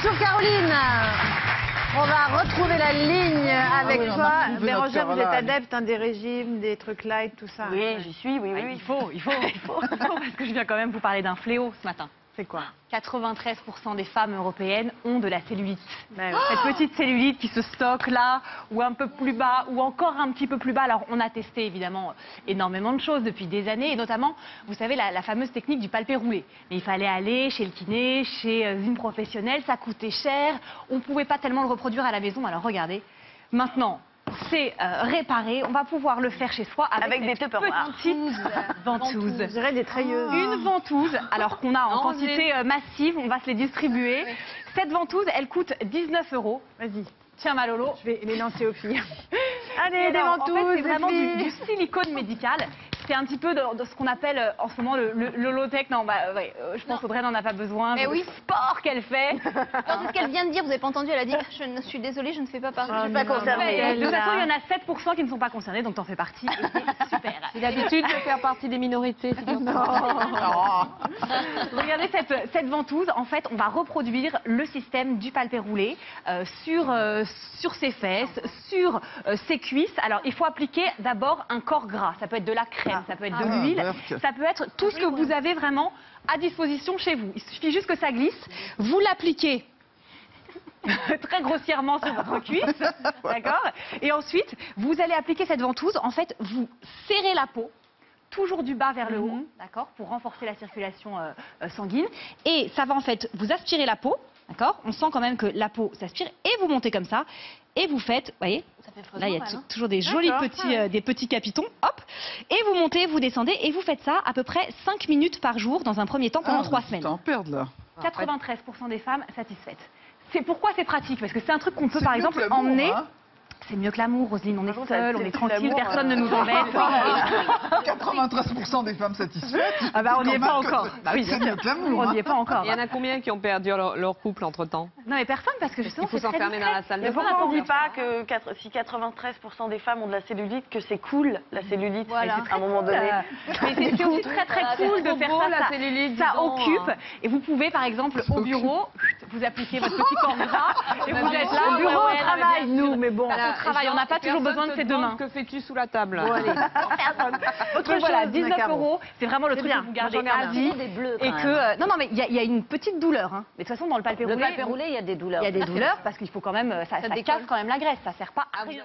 Bonjour Caroline. On va retrouver la ligne avec oui, toi. Bérangère, vous êtes Caroline. adepte des régimes, des trucs light, tout ça. Oui, j'y suis, oui. Il faut, parce que je viens quand même vous parler d'un fléau ce matin. C'est quoi? 93% des femmes européennes ont de la cellulite. Ben, Cette petite cellulite qui se stocke là, ou un peu plus bas, ou encore un petit peu plus bas. Alors, on a testé évidemment énormément de choses depuis des années, et notamment, vous savez, la fameuse technique du palpé roulé. Mais il fallait aller chez le kiné, chez une professionnelle, ça coûtait cher, on ne pouvait pas tellement le reproduire à la maison. Alors, regardez, maintenant, c'est réparé, on va pouvoir le faire chez soi avec des Tupperware. petite ventouse. je dirais des treilleuses. Une ventouse, alors qu'on a en quantité massive, on va se les distribuer. Cette ventouse, elle coûte 19 €. Vas-y, Tiens ma Lolo. je vais les lancer aux filles. Allez, Allez, des en fait, ventouses, c'est vraiment les filles. du silicone médical. C'est un petit peu de ce qu'on appelle en ce moment le low-tech. Non, je pense qu'Audrey n'en a pas besoin. Mais Le oui. sport qu'elle fait. Alors, c'est ce qu'elle vient de dire, vous avez pas entendu, elle a dit je suis désolée, je ne fais pas partie. Oh, Je suis pas non, concernée. De toute façon, il y en a 7% qui ne sont pas concernés, donc t'en fais partie. Et c'est super. J'ai l'habitude de faire partie des minorités. Regardez cette ventouse. En fait, on va reproduire le système du palpé roulé sur ses fesses, sur ses cuisses. Alors, il faut appliquer d'abord un corps gras. Ça peut être de la crème, ça peut être de l'huile, ça peut être tout ce que vous avez vraiment à disposition chez vous. Il suffit juste que ça glisse. Vous l'appliquez très grossièrement sur votre cuisse, d'accord? Et ensuite, vous allez appliquer cette ventouse. En fait, vous serrez la peau, toujours du bas vers le haut, d'accord, pour renforcer la circulation sanguine. Et ça va en fait vous aspirer la peau, d'accord? On sent quand même que la peau s'aspire et vous montez comme ça. Et vous faites, vous voyez, là il y a toujours des jolis petits capitons, hop. Et vous montez, vous descendez et vous faites ça à peu près 5 minutes par jour dans un premier temps pendant 3 semaines. T'en perds là. 93% des femmes satisfaites. C'est pourquoi c'est pratique, parce que c'est un truc qu'on peut par exemple emmener. C'est mieux que l'amour, Roselyne, on est seul, on est tranquille, personne ne nous embête. 93% des femmes satisfaites. Ah bah on n'y est pas encore. Bah oui, C'est mieux que l'amour. on n'y est pas encore. Il y en a combien qui ont perdu leur couple entre-temps? Non mais personne, parce que justement Il faut c'est très s'enfermer dans la salle de Mais bain. pourquoi on dit pas que si 93% des femmes ont de la cellulite, que c'est cool, la cellulite, Voilà. à un moment donné? Mais c'est aussi très cool de faire ça. la cellulite, Ça dis donc, occupe. Et vous pouvez par exemple au bureau, vous appliquez votre petit corps gras et vous êtes là Au bureau, ouais, au travail, nous, mais bon. Au travail, on n'a pas toujours besoin de ses deux mains. Que fais-tu sous la table? Donc voilà, 19 Caro. €, c'est vraiment le truc bien. que vous gardez Moi, j'en à garde vie. Des bleus. Et que non mais il y a une petite douleur, hein. Mais de toute façon dans le palpé roulé, il y a des douleurs. il y a des douleurs parce qu'il faut quand même ça casse quand même la graisse, ça sert pas à rien.